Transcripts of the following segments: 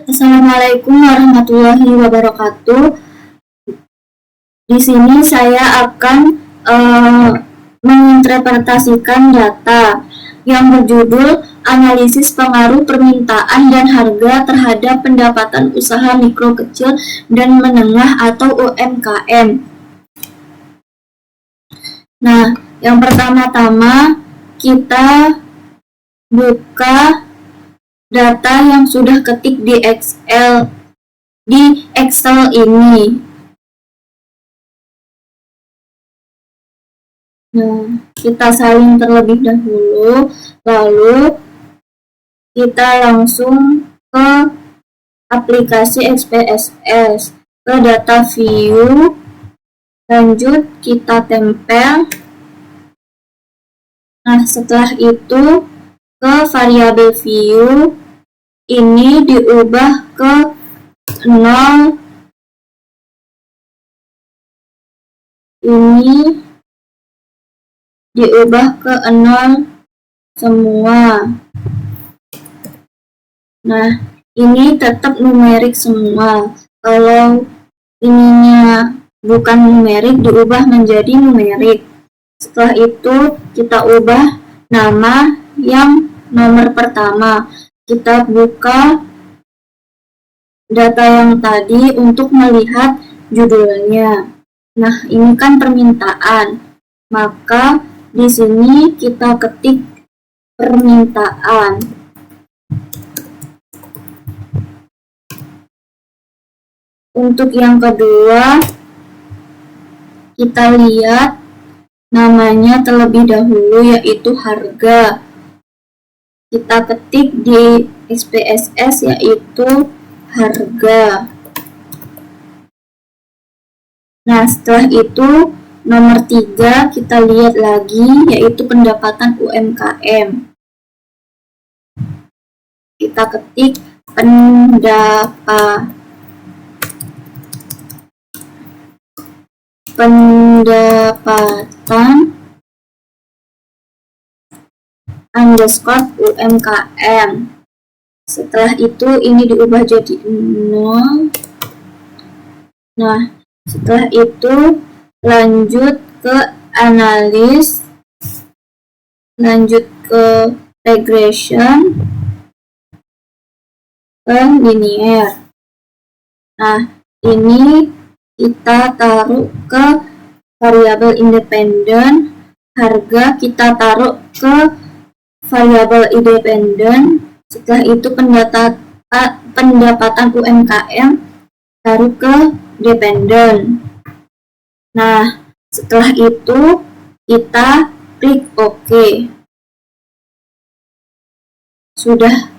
Assalamualaikum warahmatullahi wabarakatuh. Di sini saya akan menginterpretasikan data yang berjudul Analisis Pengaruh Permintaan dan Harga Terhadap Pendapatan Usaha Mikro Kecil dan Menengah atau UMKM. Nah, yang pertama-tama kita buka data yang sudah ketik di Excel ini. Nah, kita salin terlebih dahulu, lalu kita langsung ke aplikasi SPSS, ke data view, lanjut kita tempel. Nah, setelah itu ke variabel view, ini diubah ke 0, ini diubah ke 0 semua. Nah, ini tetap numerik semua. Kalau ininya bukan numerik, diubah menjadi numerik. Setelah itu kita ubah nama yang nomor pertama. Kita buka data yang tadi untuk melihat judulnya. Nah, ini kan permintaan. Maka di sini kita ketik permintaan. Untuk yang kedua, kita lihat namanya terlebih dahulu, yaitu harga. Kita ketik di SPSS yaitu harga. Nah, setelah itu nomor 3 kita lihat lagi, yaitu pendapatan UMKM. Kita ketik pendapatan underscore UMKM. Setelah itu ini diubah jadi 0. Nah, setelah itu lanjut ke analis, lanjut ke regression, ke linear. Nah, ini kita taruh ke variabel independen, harga kita taruh ke variabel independen. Setelah itu pendapatan UMKM taruh ke dependen. Nah, setelah itu kita klik OK. Sudah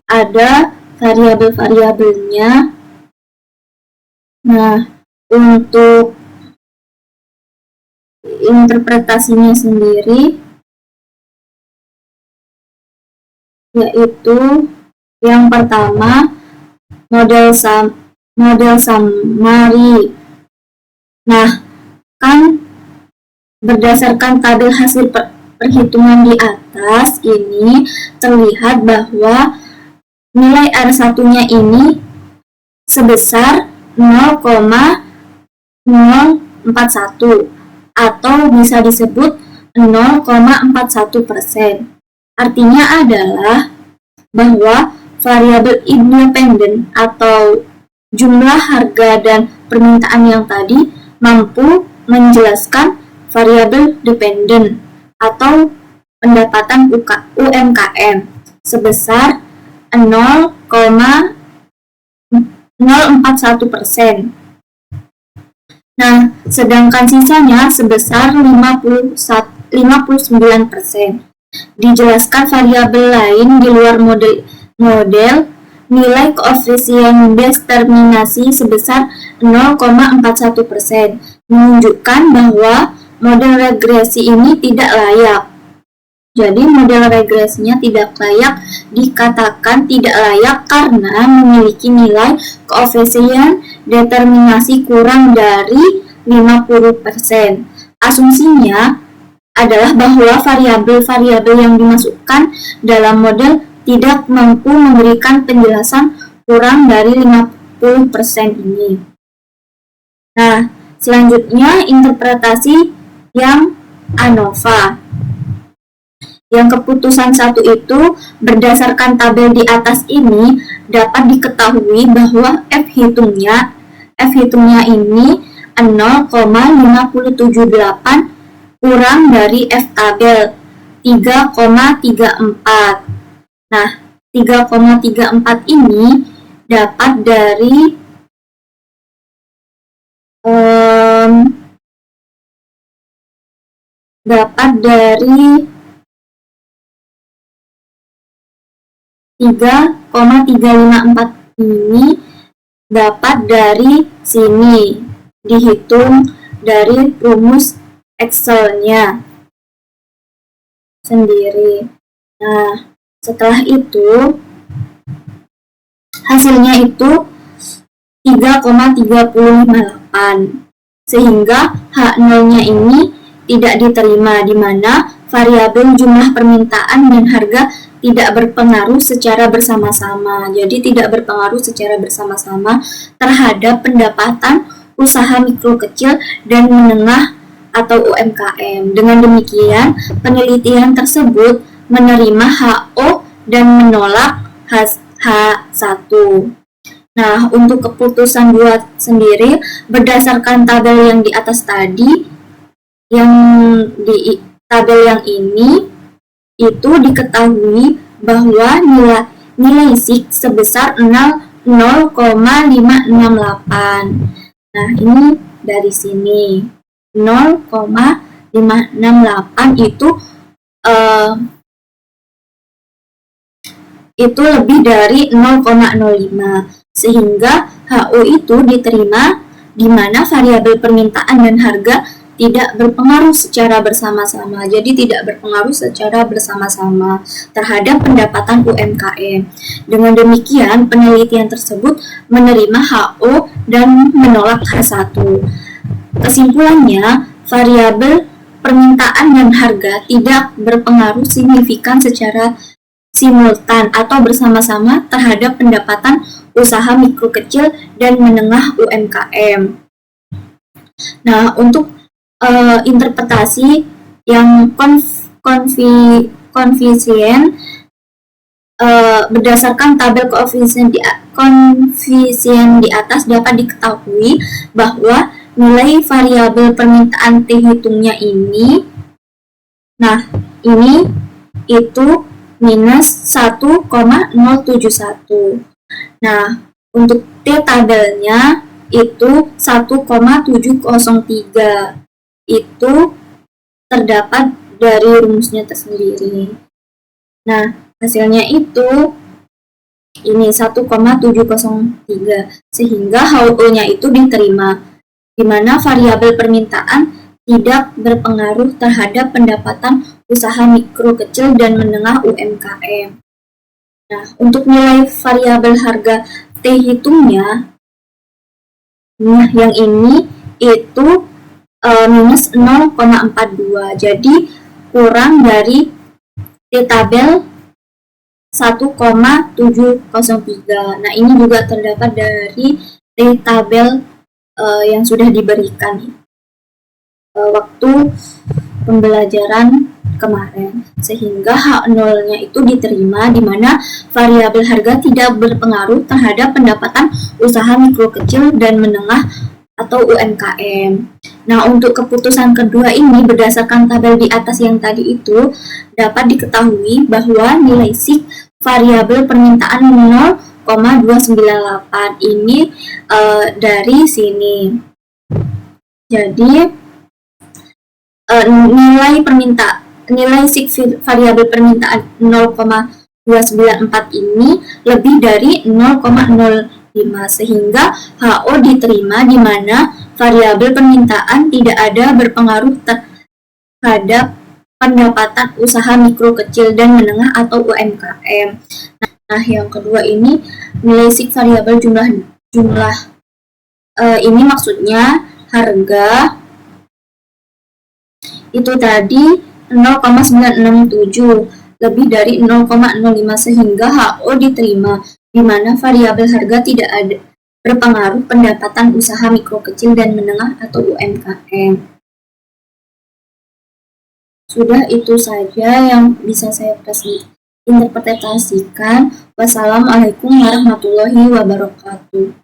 ada variabel-variabelnya. Nah, untuk interpretasinya sendiri, yaitu yang pertama model summary. Nah, kan berdasarkan tabel hasil perhitungan di atas ini terlihat bahwa nilai R1-nya ini sebesar 0,041 atau bisa disebut 0,41%. Artinya adalah bahwa variabel independen atau jumlah harga dan permintaan yang tadi mampu menjelaskan variabel dependen atau pendapatan UMKM sebesar 0,041%. Nah, sedangkan sisanya sebesar 59%. Dijelaskan variabel lain di luar model nilai koefisien determinasi sebesar 0,41%, menunjukkan bahwa model regresi ini tidak layak. Jadi model regresinya tidak layak, dikatakan tidak layak karena memiliki nilai koefisien determinasi kurang dari 50%. Asumsinya adalah bahwa variabel-variabel yang dimasukkan dalam model tidak mampu memberikan penjelasan kurang dari 50% ini. Nah, selanjutnya interpretasi yang ANOVA. Yang keputusan satu itu berdasarkan tabel di atas ini dapat diketahui bahwa F hitungnya ini 0,578 kurang dari F tabel 3,34. Nah, 3,34 ini dapat dari dapat dari 3,354 ini dapat dari sini, dihitung dari rumus Excel-nya sendiri. Nah, setelah itu hasilnya itu 3,358, sehingga H0-nya ini tidak diterima, di mana variabel jumlah permintaan dan harga tidak berpengaruh secara bersama-sama. Jadi tidak berpengaruh secara bersama-sama terhadap pendapatan usaha mikro kecil dan menengah atau UMKM. Dengan demikian, penelitian tersebut menerima HO dan menolak H1. Nah, untuk keputusan 2 sendiri berdasarkan tabel yang di atas tadi, yang di tabel yang ini itu diketahui bahwa nilai SIK sebesar 0,568. Nah, ini dari sini 0,568 itu lebih dari 0,05, sehingga HO itu diterima di mana variabel permintaan dan harga tidak berpengaruh secara bersama-sama. Jadi tidak berpengaruh secara bersama-sama terhadap pendapatan UMKM. Dengan demikian, penelitian tersebut menerima HO dan menolak H1. Kesimpulannya, variabel permintaan dan harga tidak berpengaruh signifikan secara simultan atau bersama-sama terhadap pendapatan usaha mikro kecil dan menengah UMKM. Nah, untuk interpretasi yang koefisien berdasarkan tabel koefisien di atas dapat diketahui bahwa nilai variabel permintaan T hitungnya ini, nah ini itu minus 1,071. Nah, untuk T tabelnya itu 1,703. Itu terdapat dari rumusnya tersendiri. Nah, hasilnya itu ini 1,703, sehingga HO-nya itu diterima, di mana variabel permintaan tidak berpengaruh terhadap pendapatan usaha mikro kecil dan menengah UMKM. Nah, untuk nilai variabel harga T hitungnya, nah yang ini itu minus 0,42, jadi kurang dari T tabel 1,703. Nah, ini juga terdapat dari T tabel yang sudah diberikan waktu pembelajaran kemarin, sehingga H0-nya itu diterima, di mana variabel harga tidak berpengaruh terhadap pendapatan usaha mikro kecil dan menengah atau UMKM. Nah, untuk keputusan kedua ini berdasarkan tabel di atas yang tadi itu dapat diketahui bahwa nilai SIK variabel permintaan 0,298 ini dari sini. Jadi nilai SIK variabel permintaan 0,294 ini lebih dari 0,05, sehingga HO diterima, di mana variabel permintaan tidak ada berpengaruh terhadap pendapatan usaha mikro kecil dan menengah atau UMKM. Nah, yang kedua ini nilai SIK variabel jumlah ini maksudnya harga itu tadi 0,967, lebih dari 0,05, sehingga HO diterima, di mana variabel harga tidak ada berpengaruh pendapatan usaha mikro kecil dan menengah atau UMKM. Sudah itu saja yang bisa saya interpretasikan. Wassalamualaikum warahmatullahi wabarakatuh.